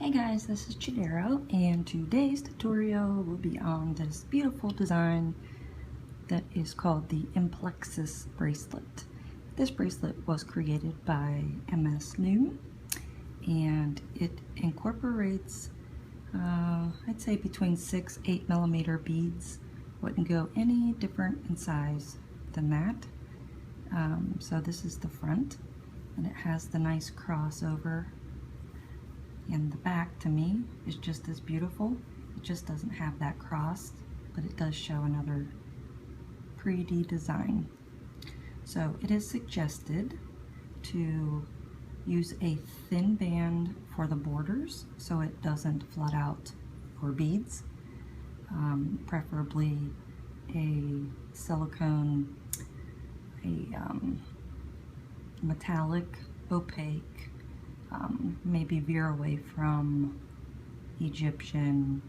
Hey guys, this is Chodaros, and today's tutorial will be on this beautiful design that is called the Inplexus bracelet. This bracelet was created by MS Loom, and it incorporates, I'd say between 6-8 millimeter beads. Wouldn't go any different in size than that. So this is the front, and it has the nice crossover. And the back, to me, is just as beautiful. It just doesn't have that cross, but it does show another pretty design. So it is suggested to use a thin band for the borders so it doesn't flood out your beads. Preferably a silicone, metallic, opaque. Maybe veer away from Egyptian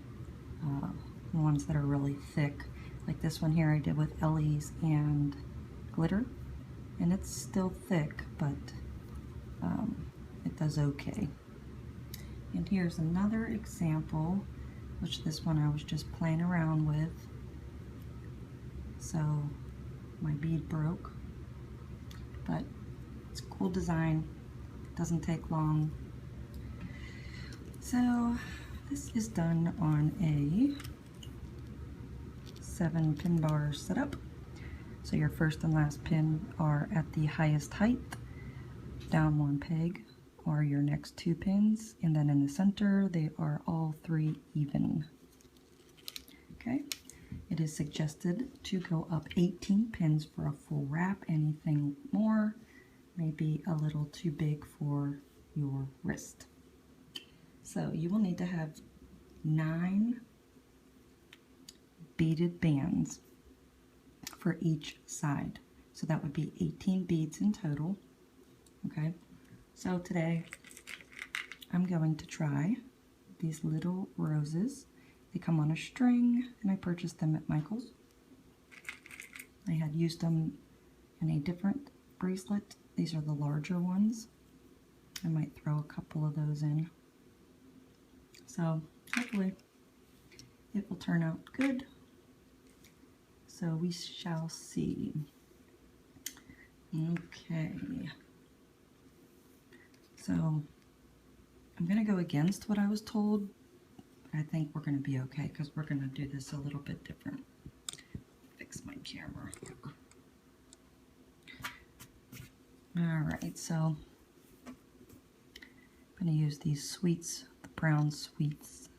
ones that are really thick. Like this one here I did with LEs and glitter, and it's still thick, but it does okay. And here's another example, which this one I was just playing around with. So my bead broke, but it's a cool design. Doesn't take long. So this is done on a 7 pin bar setup. So your first and last pin are at the highest height. Down 1 peg are your next 2 pins, and then in the center they are all 3 even. Okay, it is suggested to go up 18 pins for a full wrap. Anything more may be a little too big for your wrist. So you will need to have 9 beaded bands for each side. So that would be 18 beads in total. Okay, so today I'm going to try these little roses. They come on a string, and I purchased them at Michael's. I had used them in a different bracelet. These are the larger ones. I might throw a couple of those in. So hopefully it will turn out good. So we shall see. Okay. So I'm going to go against what I was told. I think we're going to be okay because we're going to do this a little bit different. Fix my camera. Alright, so I'm going to use these sweets, the brown sweets.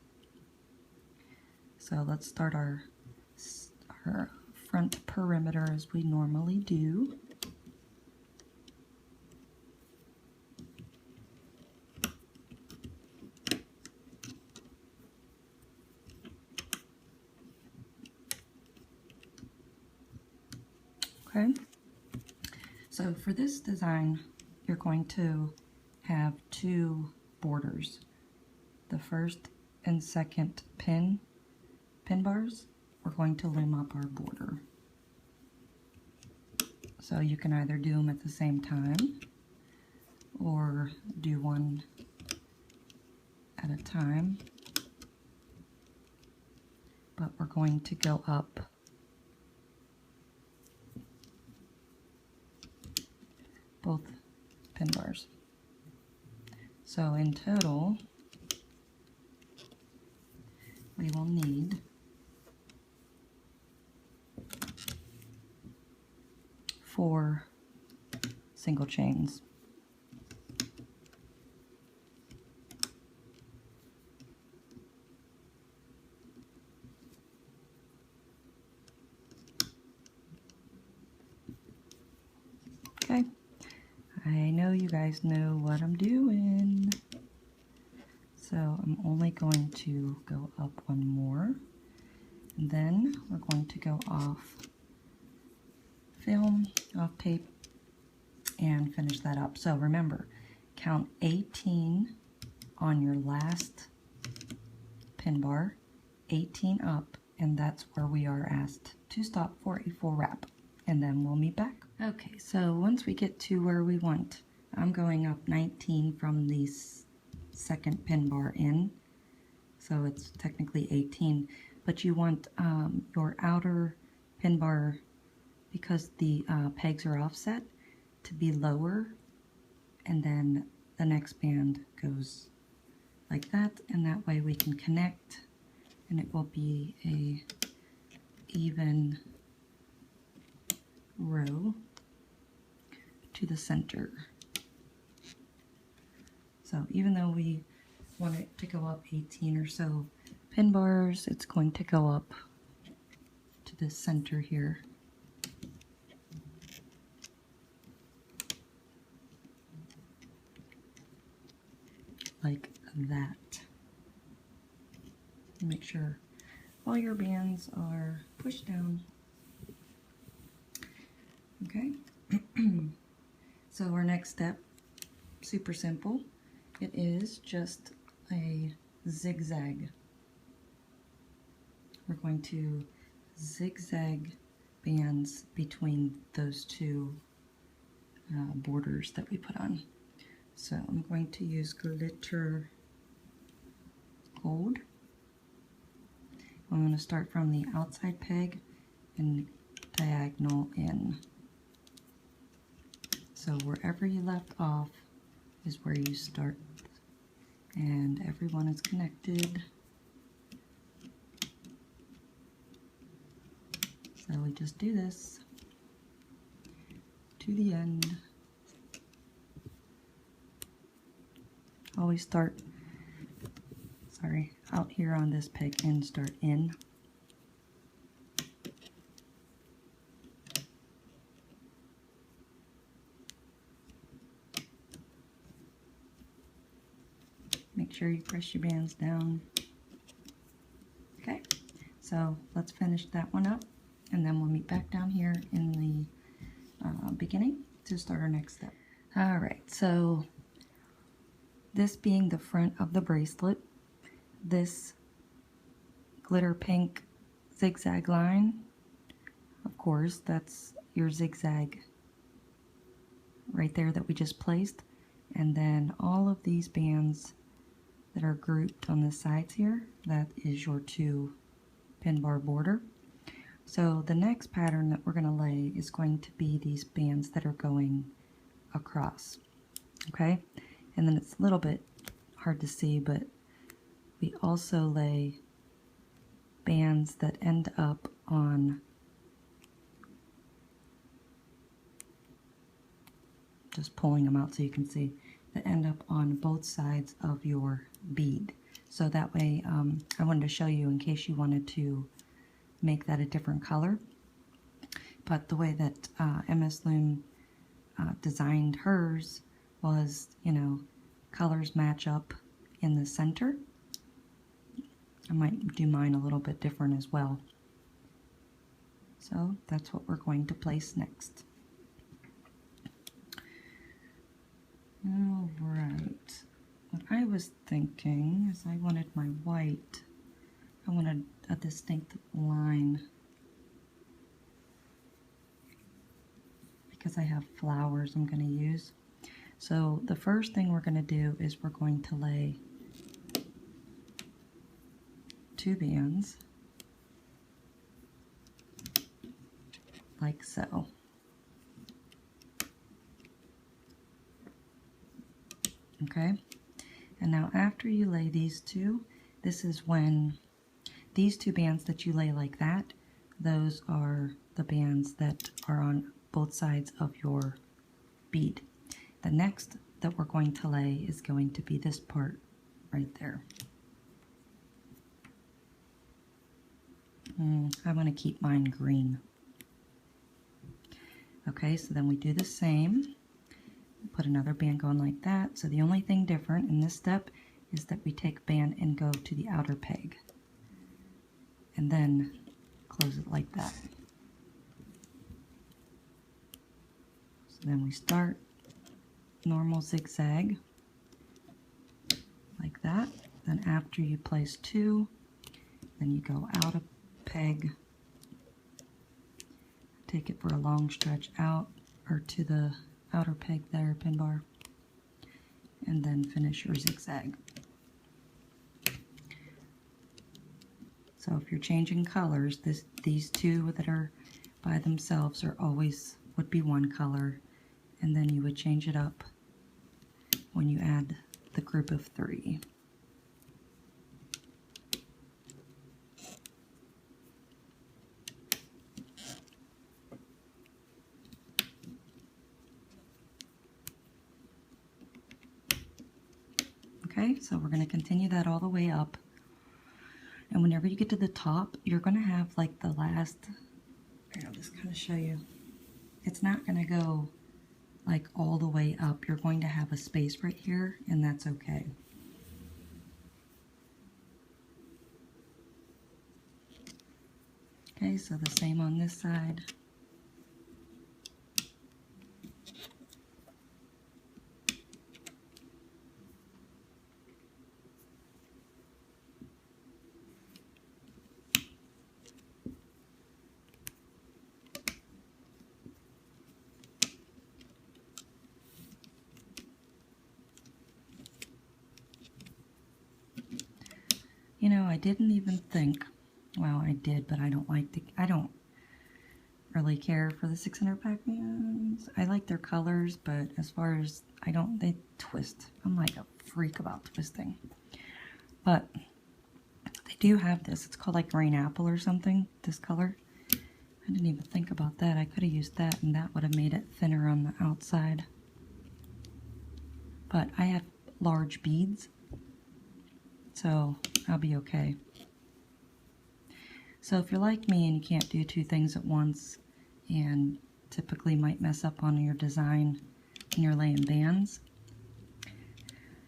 So let's start our front perimeter as we normally do. Okay. So for this design, you're going to have 2 borders. The first and second pin bars, we're going to loom up our border. So you can either do them at the same time or do one at a time. But we're going to go up both pin bars. So in total, we will need 4 single chains. Okay. I know you guys know what I'm doing. So I'm only going to go up 1 more, and then we're going to go off film, off tape, and finish that up. So remember, count 18 on your last pin bar, 18 up, and that's where we are asked to stop for a full wrap, and then we'll meet back. Okay, so once we get to where we want, I'm going up 19 from these second pin bar in, so it's technically 18, but you want your outer pin bar, because the pegs are offset, to be lower, and then the next band goes like that, and that way we can connect and it will be a even row to the center. So even though we want it to go up 18 or so pin bars, it's going to go up to the center here. Like that. Make sure all your bands are pushed down. Okay. So our next step, super simple. It is just a zigzag. We're going to zigzag bands between those two borders that we put on. So I'm going to use glitter gold. I'm going to start from the outside peg and diagonal in. So wherever you left off is where you start, and everyone is connected. So we just do this to the end. Always start, out here on this peg and start in. Make sure you press your bands down. Okay, so let's finish that one up, and then we'll meet back down here in the beginning to start our next step. All right, so this being the front of the bracelet, this glitter pink zigzag line, of course, that's your zigzag right there that we just placed, and then all of these bands that are grouped on the sides here, that is your 2 pin bar border. So the next pattern that we're going to lay is going to be these bands that are going across, okay? And then it's a little bit hard to see, but we also lay bands that end up on, just pulling them out so you can see, that end up on both sides of your bead. So that way, I wanted to show you in case you wanted to make that a different color. But the way that MS Loom designed hers was, you know, colors match up in the center. I might do mine a little bit different as well. So that's what we're going to place next. All right, what I was thinking is I wanted my white, I wanted a distinct line because I have flowers I'm going to use. So the first thing we're going to do is we're going to lay 2 bands like so. Okay, and now after you lay these 2, this is when these 2 bands that you lay like that, those are the bands that are on both sides of your bead. The next that we're going to lay is going to be this part right there. I want to keep mine green. Okay, so then we do the same. Put another band going like that. So the only thing different in this step is that we take band and go to the outer peg. And then close it like that. So then we start normal zigzag like that. Then after you place 2, then you go out a peg, take it for a long stretch out or to the outer peg there, pin bar, and then finish your zigzag. So if you're changing colors, these two that are by themselves are always would be one color, and then you would change it up when you add the group of 3. Okay, so we're going to continue that all the way up. And whenever you get to the top, you're going to have like the last, I'll just kind of show you. It's not going to go like all the way up. You're going to have a space right here, and that's okay. Okay, so the same on this side. You know, I didn't even think, well, I did, but I don't really care for the 600 Pac-Mans. I like their colors, but as far as, they twist. I'm like a freak about twisting. But they do have this. It's called like green apple or something, this color. I didn't even think about that. I could have used that, and that would have made it thinner on the outside. But I have large beads, so I'll be okay. So if you're like me and you can't do 2 things at once, and typically might mess up on your design when you're laying bands,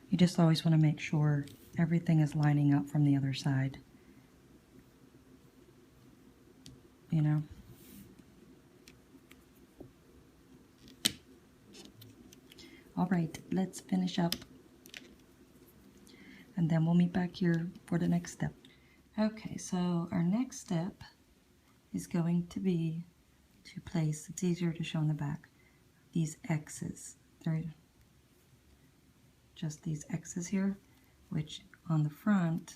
you just always want to make sure everything is lining up from the other side. You know? Alright, let's finish up, and then we'll meet back here for the next step. Okay, so our next step is going to be to place, it's easier to show in the back, these X's. They're just these X's here, which on the front,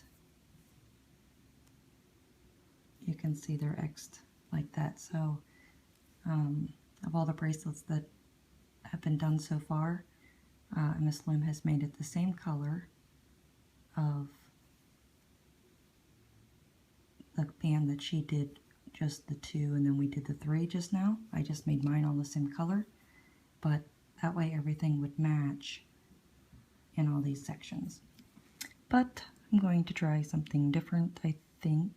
you can see they're X'd like that. So, of all the bracelets that have been done so far, Miss Loom has made it the same color of the band that she did, just the 2, and then we did the 3 just now. I just made mine all the same color, but that way everything would match in all these sections. But I'm going to try something different, I think.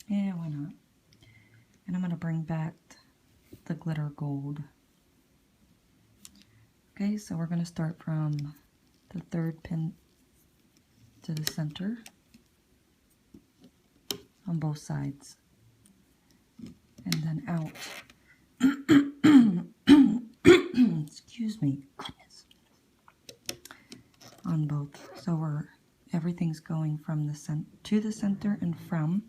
Yeah, why not? And I'm going to bring back the glitter gold. Okay, so we're going to start from the 3rd pin to the center on both sides, and then out. Excuse me, goodness. On both. So everything's going from the to the center and from,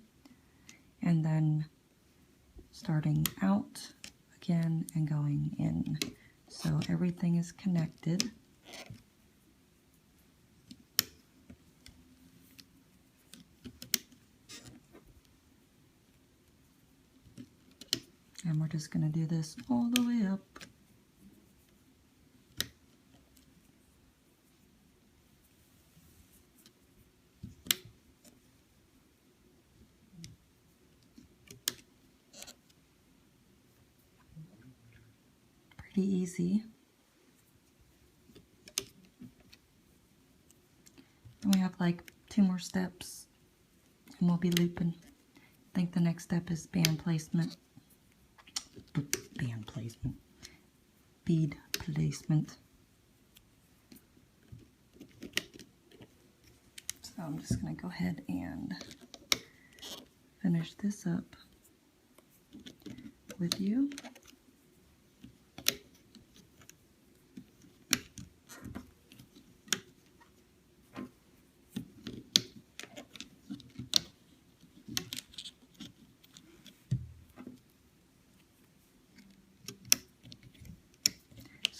and then starting out again and going in. So everything is connected. And we're just going to do this all the way up. Pretty easy. And we have like 2 more steps and we'll be looping. I think the next step is band placement. Bead placement. So I'm just going to go ahead and finish this up with you.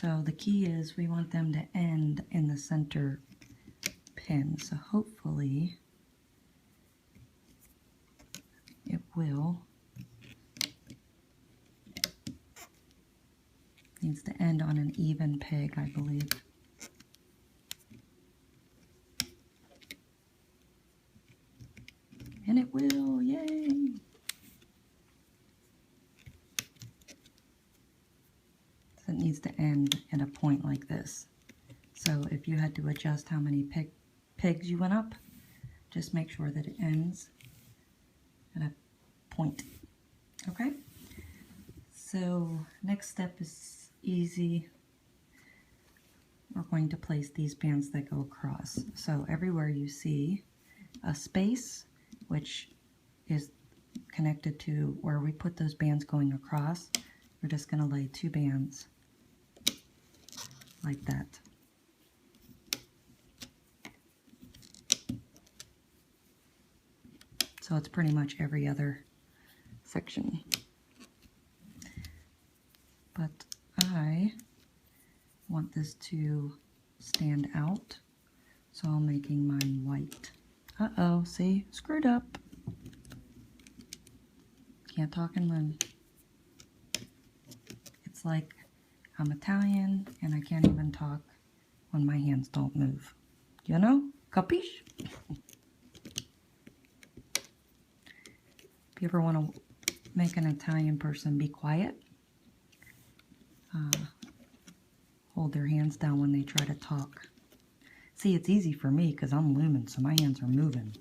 So the key is we want them to end in the center pin. So hopefully it will. Needs to end on an even peg, I believe. And it will, yay! So it needs to end at a point like this. So if you had to adjust how many pegs you went up, just make sure that it ends at a point. Okay? So next step is easy. We're going to place these bands that go across. So everywhere you see a space, which is connected to where we put those bands going across, we're just going to lay 2 bands like that. So it's pretty much every other section. But I want this to stand out, so I'm making mine white. Uh-oh, see? Screwed up. Can't talk and learn. It's like I'm Italian and I can't even talk when my hands don't move. You know? Capiche? If you ever want to make an Italian person be quiet, hold their hands down when they try to talk. See, it's easy for me because I'm looming, so my hands are moving.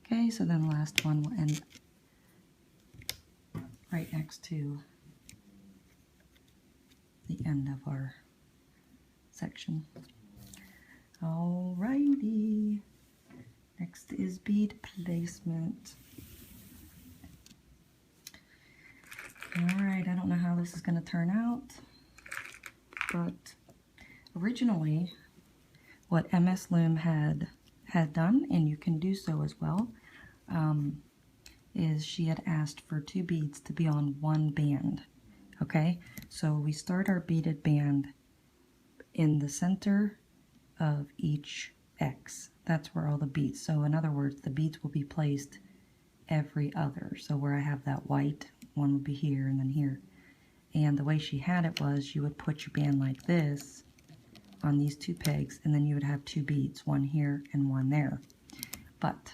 Okay, so then the last one will end right next to the end of our section. Alrighty, next is bead placement. Alright, I don't know how this is going to turn out, but originally what MS Loom had done, and you can do so as well, is she had asked for 2 beads to be on 1 band. Okay, so we start our beaded band in the center of each X. That's where all the beads, so in other words, the beads will be placed every other. So where I have that white, one would be here and then here. And the way she had it was you would put your band like this on these 2 pegs, and then you would have 2 beads, one here and one there. But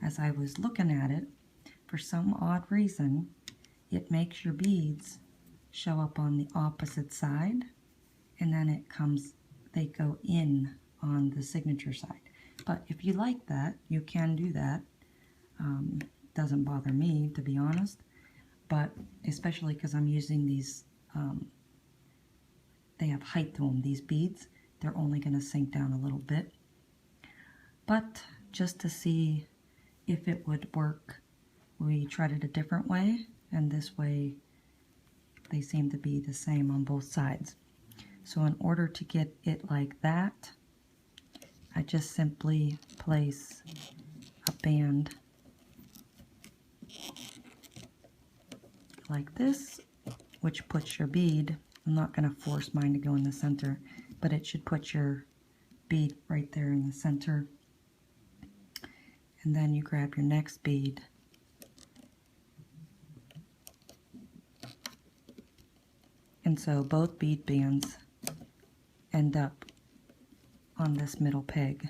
as I was looking at it, for some odd reason, it makes your beads show up on the opposite side, and then they go in on the signature side. But if you like that, you can do that. Doesn't bother me, to be honest, but especially because I'm using these, they have height to them, these beads. They're only going to sink down a little bit. But just to see if it would work, we tried it a different way, and this way they seem to be the same on both sides. So in order to get it like that, I just simply place a band like this, which puts your bead, I'm not going to force mine to go in the center, but it should put your bead right there in the center. And then you grab your next bead and so both bead bands end up on this middle peg.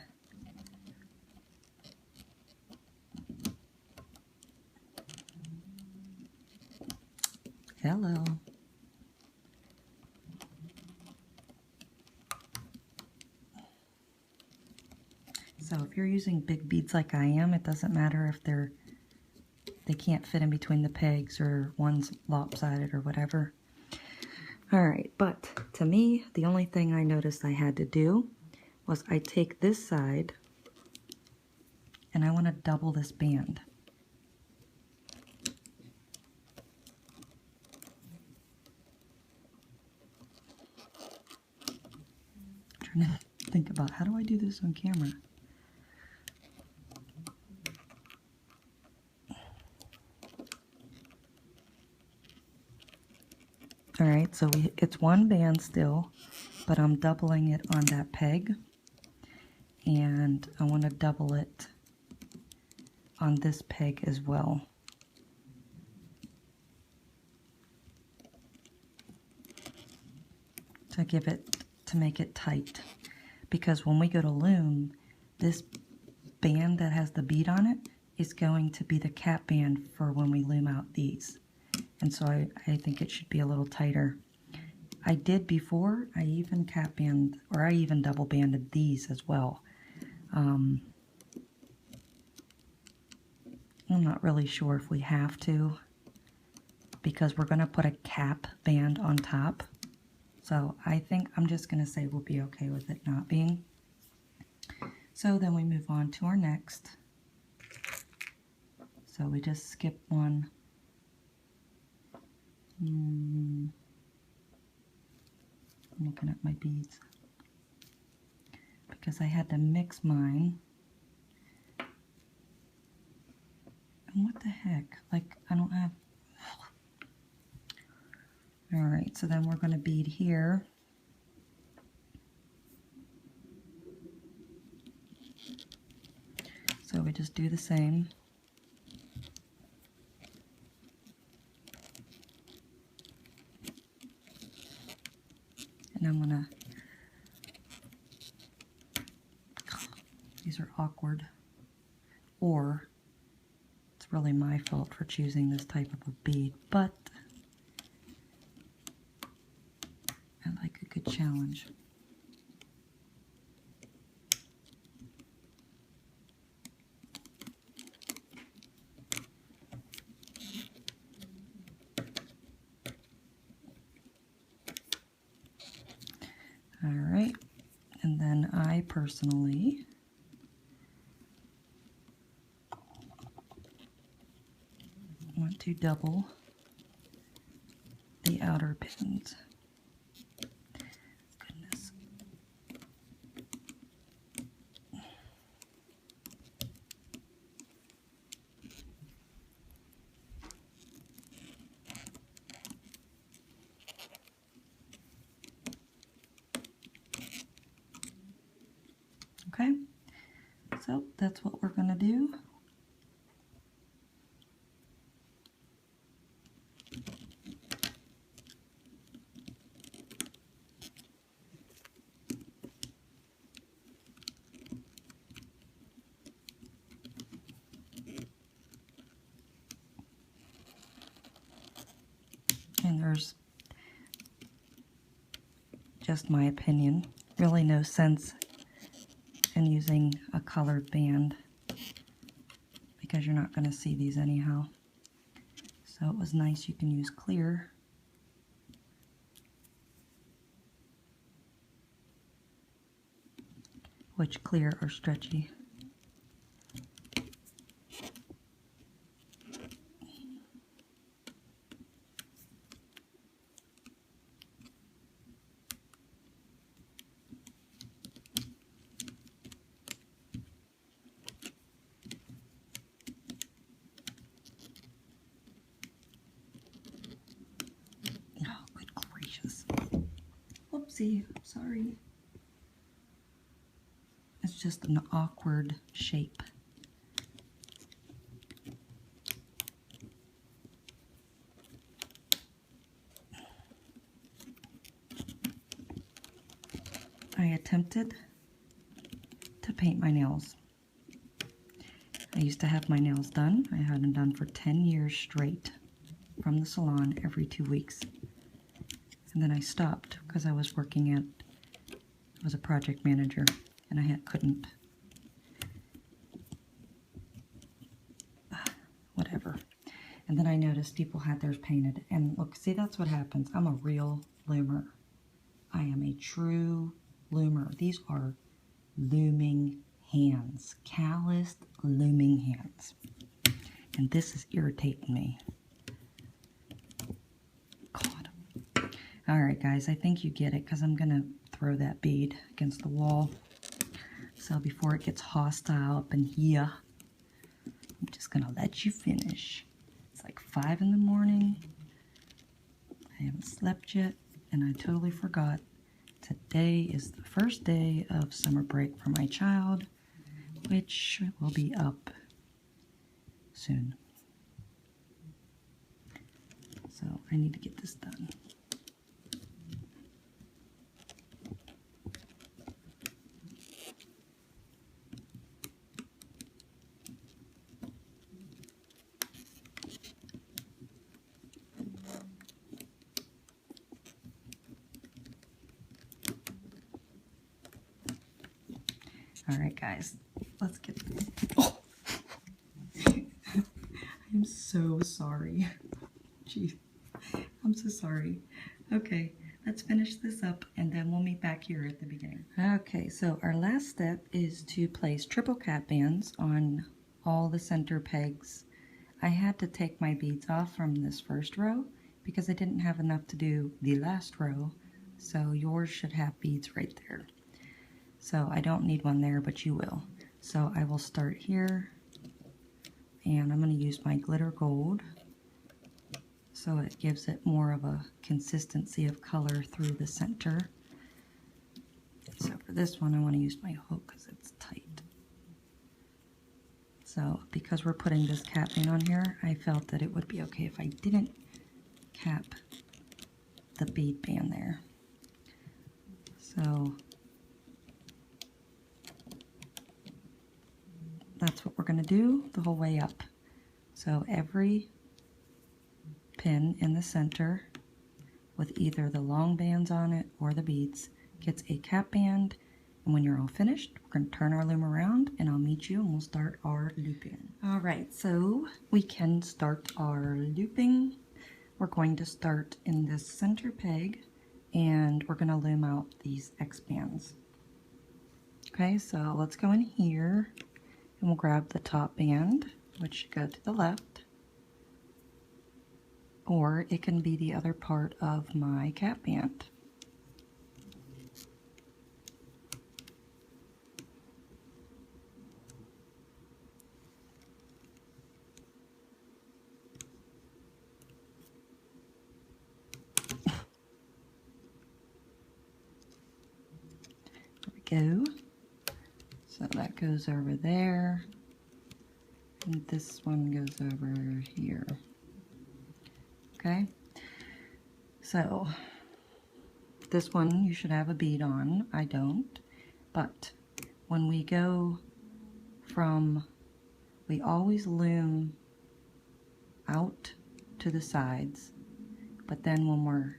Hello. So if you're using big beads like I am, it doesn't matter if they can't fit in between the pegs or one's lopsided or whatever. Alright, but to me, the only thing I noticed I had to do was I take this side and I want to double this band. think about, how do I do this on camera? All right, so it's one band still, but I'm doubling it on that peg, and I want to double it on this peg as well. To make it tight, because when we go to loom, this band that has the bead on it is going to be the cap band for when we loom out these. And so I think it should be a little tighter. I did before, I even cap band, or I even double banded these as well. I'm not really sure if we have to, because we're going to put a cap band on top. So I think I'm just going to say we'll be okay with it not being. So then we move on to our next. So we just skip one. I'm looking at my beads because I had to mix mine. And what the heck? Like, I don't have... Alright, so then we're going to bead here. So we just do the same. And I'm going to... These are awkward. Or it's really my fault for choosing this type of a bead, but I like a good challenge. All right, and then I personally want to double the outer pins. Goodness. Okay, so that's what we're going to do. And there's, just my opinion, really no sense in using a colored band because you're not going to see these anyhow. So it was nice you can use clear. Which clear are stretchy. Whoopsie, sorry. It's just an awkward shape. I attempted to paint my nails. I used to have my nails done. I had them done for 10 years straight from the salon every 2 weeks. And then I stopped because I was working at, I was a project manager, and I couldn't, whatever. And then I noticed people had theirs painted. And look, see, that's what happens. I'm a real loomer. I am a true loomer. These are looming hands, calloused looming hands. And this is irritating me. God. All right, guys, I think you get it because I'm going to throw that bead against the wall. So before it gets hostile up in here, I'm just gonna let you finish. It's like 5 in the morning. I haven't slept yet, and I totally forgot. Today is the first day of summer break for my child, which will be up soon. So I need to get this done. All right, guys, let's get this. Oh. I'm so sorry. Jeez, I'm so sorry. Okay, let's finish this up and then we'll meet back here at the beginning. Okay, so our last step is to place triple cap bands on all the center pegs. I had to take my beads off from this first row because I didn't have enough to do the last row, so yours should have beads right there. So I don't need one there, but you will. So I will start here, and I'm going to use my glitter gold so it gives it more of a consistency of color through the center. So for this one, I want to use my hook because it's tight. So because we're putting this capping on here, I felt that it would be okay if I didn't cap the bead band there. So that's what we're going to do the whole way up. So every pin in the center with either the long bands on it or the beads gets a cap band, and when you're all finished, we're going to turn our loom around and I'll meet you and we'll start our looping. Alright, so we can start our looping. We're going to start in this center peg and we're going to loom out these X bands. Okay, so let's go in here and we'll grab the top band, which should go to the left, or it can be the other part of my cap band. There we go. So that goes over there, and this one goes over here. Okay, so this one you should have a bead on. I don't, but when we go from, we always loom out to the sides, but then when we're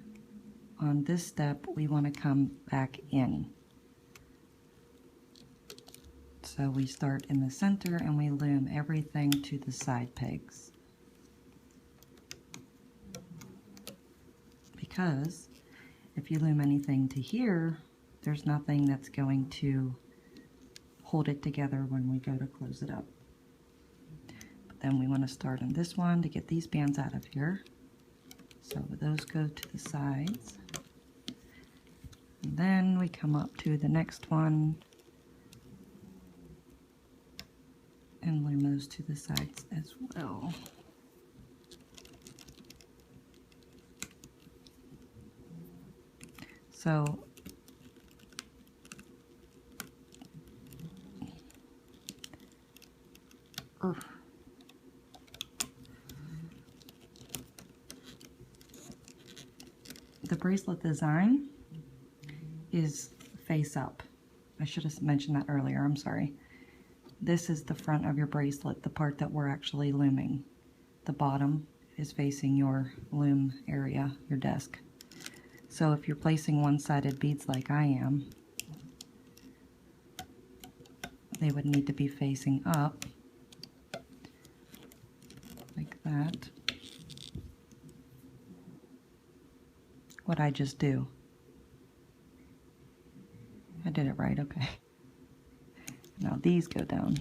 on this step, we want to come back in. So we start in the center and we loom everything to the side pegs. Because if you loom anything to here, there's nothing that's going to hold it together when we go to close it up. But then we want to start on this one to get these bands out of here. So those go to the sides. And then we come up to the next one and loom those to the sides as well. So the bracelet design is face up. I should have mentioned that earlier, I'm sorry. This is the front of your bracelet, the part that we're actually looming. The bottom is facing your loom area, your desk. So if you're placing one-sided beads like I am, they would need to be facing up, like that. What'd I just do? I did it right, okay. Now these go down.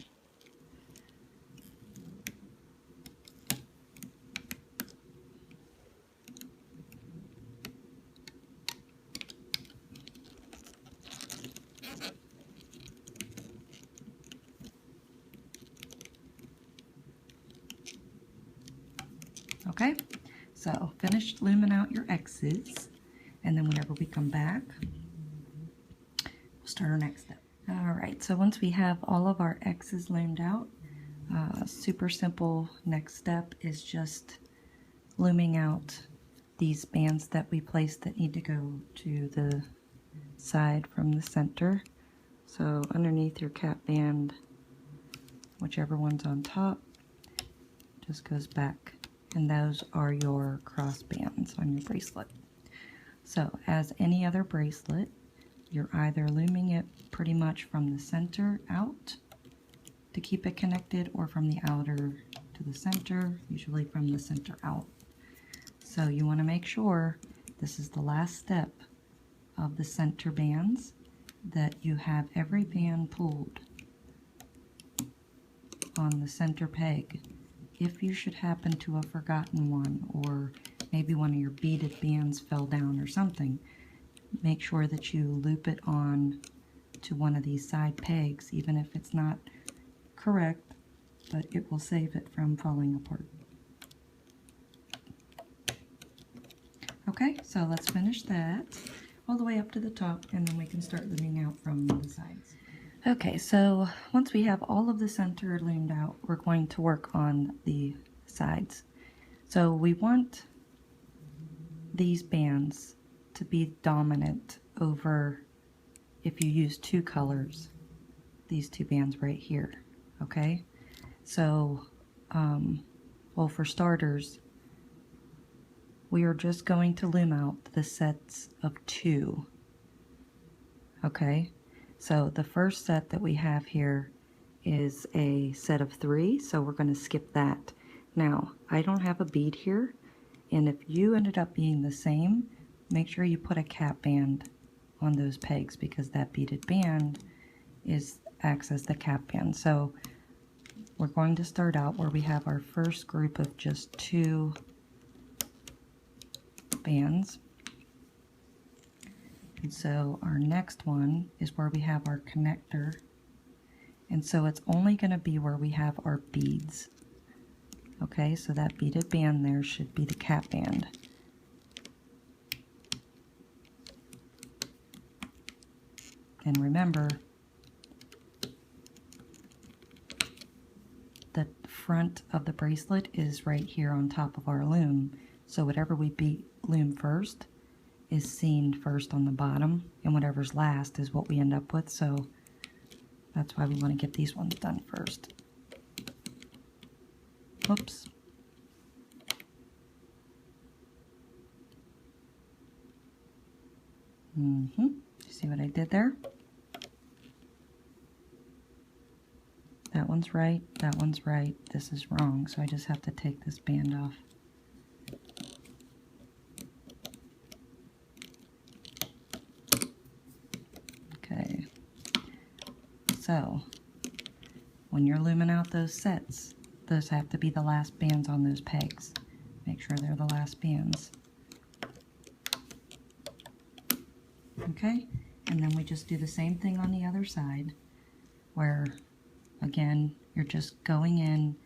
Okay, so finish looming out your X's, and then whenever we come back, we'll start our next step. Alright, so once we have all of our X's loomed out, super simple next step is just looming out these bands that we placed that need to go to the side from the center. So underneath your cap band, whichever one's on top, just goes back, and those are your cross bands on your bracelet. So as any other bracelet, you're either looming it pretty much from the center out to keep it connected, or from the outer to the center, usually from the center out. So you want to make sure this is the last step of the center bands, that you have every band pulled on the center peg. If you should happen to have forgotten one, or maybe one of your beaded bands fell down or something, make sure that you loop it on to one of these side pegs, even if it's not correct, but it will save it from falling apart. Okay, so let's finish that all the way up to the top, and then we can start looming out from the sides. Okay, so once we have all of the center loomed out, we're going to work on the sides. So we want these bands to be dominant over, if you use two colors, these two bands right here, okay? So, well, for starters, we are just going to loom out the sets of 2, okay? So the first set that we have here is a set of 3, so we're going to skip that. Now, I don't have a bead here, and if you ended up being the same, make sure you put a cap band on those pegs, because that beaded band acts as the cap band. So we're going to start out where we have our first group of just 2 bands. And so our next one is where we have our connector, and so it's only going to be where we have our beads. Okay, so that beaded band there should be the cap band. And remember, the front of the bracelet is right here on top of our loom, so whatever we loom first is seen first on the bottom, and whatever's last is what we end up with, so that's why we want to get these ones done first. Oops. See what I did there? That one's right, that one's right, this is wrong, so I just have to take this band off. Okay, so when you're looming out those sets, those have to be the last bands on those pegs. Make sure they're the last bands. Okay, and then we just do the same thing on the other side, where again you're just going in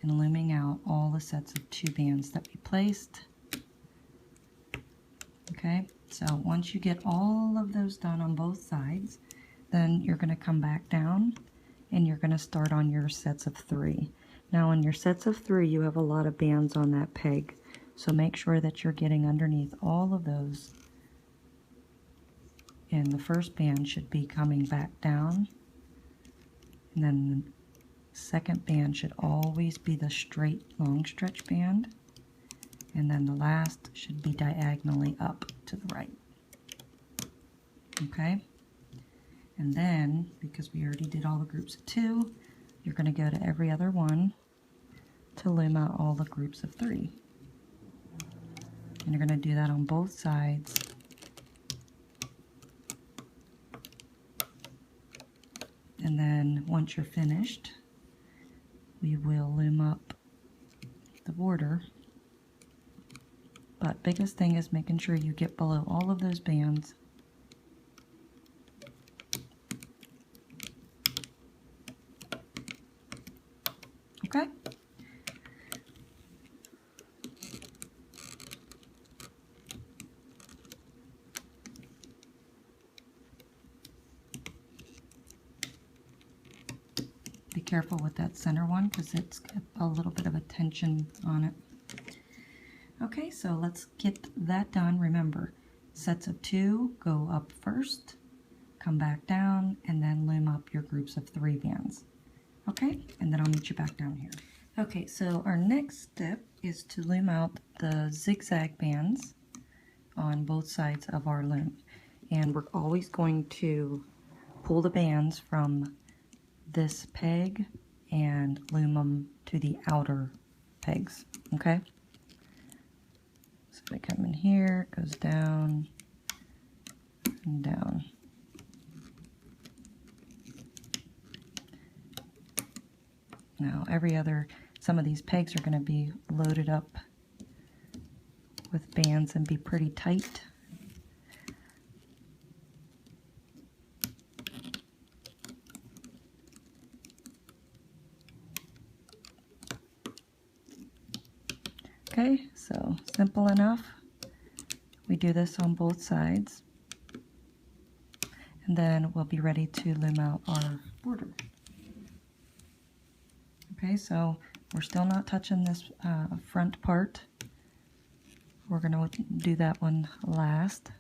and looming out all the sets of 2 bands that we placed. Okay, so once you get all of those done on both sides, then you're going to come back down and you're going to start on your sets of 3. Now on your sets of 3 you have a lot of bands on that peg, so make sure that you're getting underneath all of those, and the first band should be coming back down, and then the second band should always be the straight long stretch band, and then the last should be diagonally up to the right. Okay, and then because we already did all the groups of 2, you're going to go to every other one to loom out all the groups of 3, and you're going to do that on both sides. And then once you're finished, we will loom up the border. But biggest thing is making sure you get below all of those bands. Okay? Be careful with that center one because it's got a little bit of a tension on it. Okay, so let's get that done. Remember, sets of 2 go up first, come back down, and then loom up your groups of 3 bands. Okay, and then I'll meet you back down here. Okay, so our next step is to loom out the zigzag bands on both sides of our loom. And we're always going to pull the bands from this peg and loom them to the outer pegs, okay? So they come in here, it goes down and down. Now some of these pegs are going to be loaded up with bands and be pretty tight. Okay, so simple enough. We do this on both sides. And then we'll be ready to loom out our border. Okay, so we're still not touching this front part. We're going to do that one last.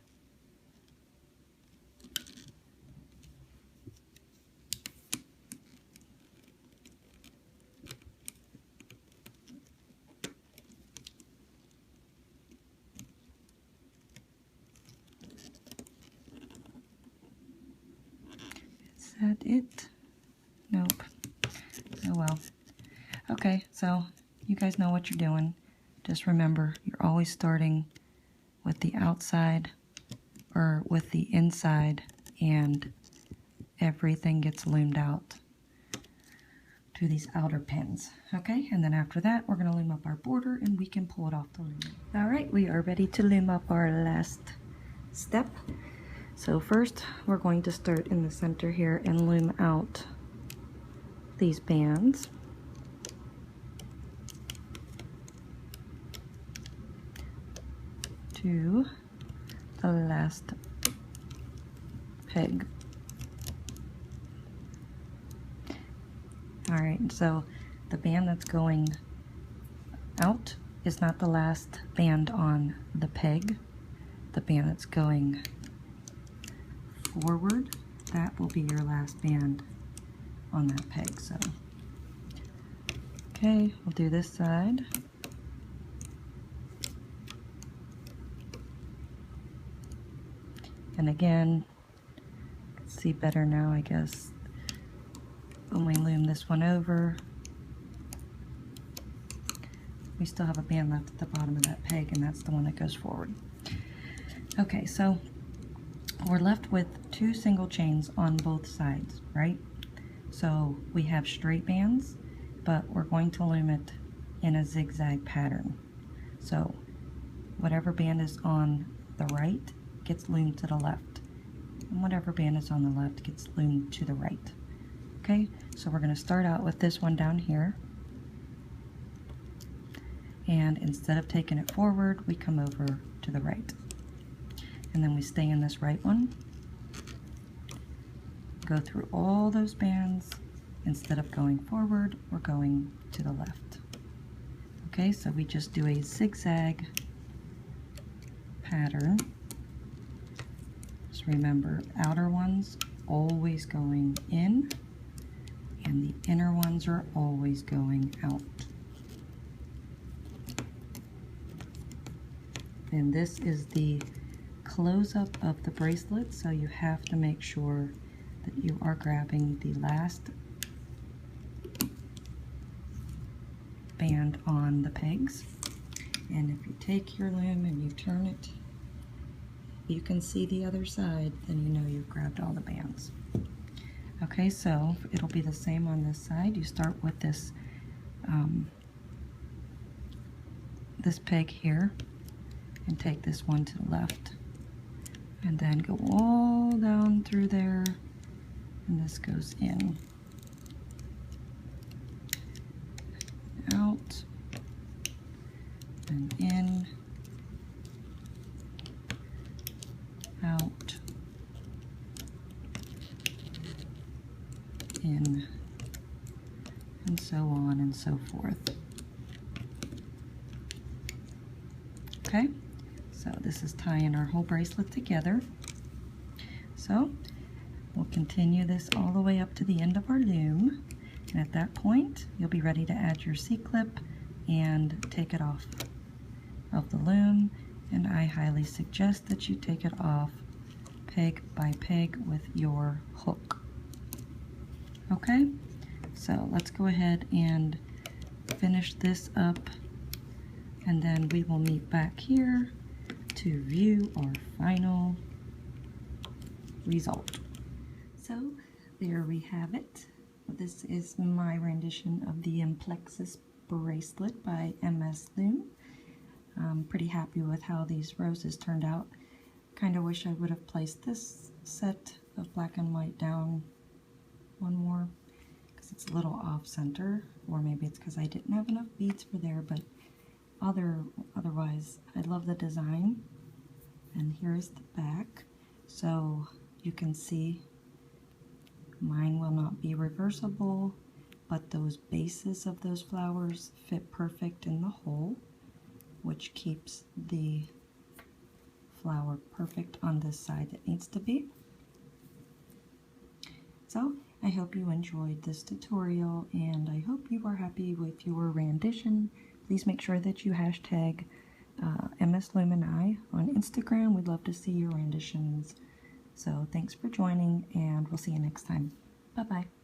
Is that it? Nope. Oh well. Okay, so you guys know what you're doing. Just remember, you're always starting with the outside or with the inside, and everything gets loomed out to these outer pins. Okay, and then after that, we're going to loom up our border and we can pull it off the loom. All right, we are ready to loom up our last step. So first, we're going to start in the center here and loom out these bands. To the last peg. All right, so the band that's going out is not the last band on the peg. The band that's going forward, that will be your last band on that peg. So, okay, we'll do this side. And again, see better now, I guess, when we loom this one over. We still have a band left at the bottom of that peg, and that's the one that goes forward. Okay, so we're left with 2 single chains on both sides, right? So we have straight bands, but we're going to loom it in a zigzag pattern. So whatever band is on the right gets loomed to the left, and whatever band is on the left gets loomed to the right. Okay, so we're going to start out with this one down here, and instead of taking it forward, we come over to the right, and then we stay in this right one, go through all those bands. Instead of going forward, we're going to the left. Okay, so we just do a zigzag pattern. Just remember, outer ones always going in, and the inner ones are always going out. And this is the close-up of the bracelet, so you have to make sure that you are grabbing the last band on the pegs. And if you take your loom and you turn it, you can see the other side, then you know you've grabbed all the bands. Okay, so it'll be the same on this side. You start with this this peg here and take this one to the left, and then go all down through there, and this goes in, out, and in, out, in, and so on and so forth. Okay, so this is tying our whole bracelet together. So we'll continue this all the way up to the end of our loom, and at that point you'll be ready to add your C-clip and take it off of the loom, and I highly suggest that you take it off peg by peg with your hook. Okay, so let's go ahead and finish this up, and then we will meet back here to view our final result. So there we have it. This is my rendition of the Inplexus bracelet by MS Loom. I'm pretty happy with how these roses turned out. Kind of wish I would have placed this set of black and white down one more, because it's a little off center, or maybe it's because I didn't have enough beads for there, but otherwise I love the design. And here's the back, so you can see mine will not be reversible, but those bases of those flowers fit perfect in the hole, which keeps the flower perfect on this side that needs to be. So I hope you enjoyed this tutorial, and I hope you are happy with your rendition. Please make sure that you hashtag MS Loom and I on Instagram. We'd love to see your renditions. So thanks for joining, and we'll see you next time. Bye-bye.